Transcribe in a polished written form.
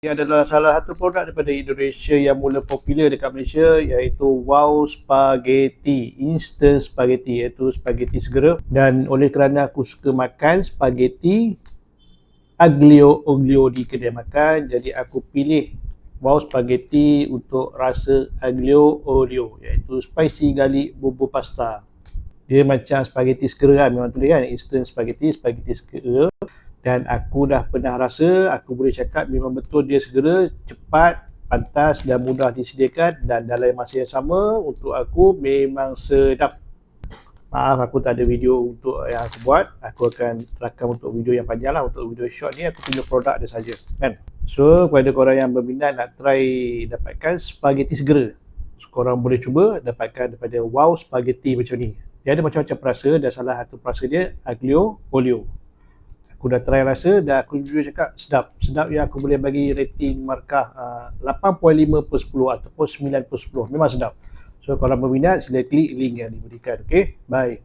Ia adalah salah satu produk daripada Indonesia yang mula popular dekat Malaysia, iaitu Wow Spaghetti, instant spaghetti, iaitu spaghetti segera. Dan oleh kerana aku suka makan spaghetti aglio olio di kedai makan, jadi aku pilih Wow Spaghetti untuk rasa aglio olio, iaitu spicy garlic bumbu pasta. Dia macam spaghetti segera kan, memang tulis kan, instant spaghetti, spaghetti segera. Dan aku dah pernah rasa, aku boleh cakap memang betul dia segera, cepat, pantas dan mudah disediakan, dan dalam masa yang sama untuk aku memang sedap. Maaf aku tak ada video untuk yang aku buat, aku akan rakam untuk video yang panjang lah. Untuk video short ni aku tunjuk produk dia saja kan. So kepada korang yang berminat nak try dapatkan spaghetti segera, korang boleh cuba dapatkan daripada Wow Spaghetti macam ni. Dia ada macam-macam perasa dan salah satu perasa dia aglio olio. Aku dah try rasa dan aku jujur cakap sedap. Sedap yang aku boleh bagi rating markah 8.5/10 ataupun 9/10. Memang sedap. So kalau berminat sila klik link yang diberikan. Okay, bye.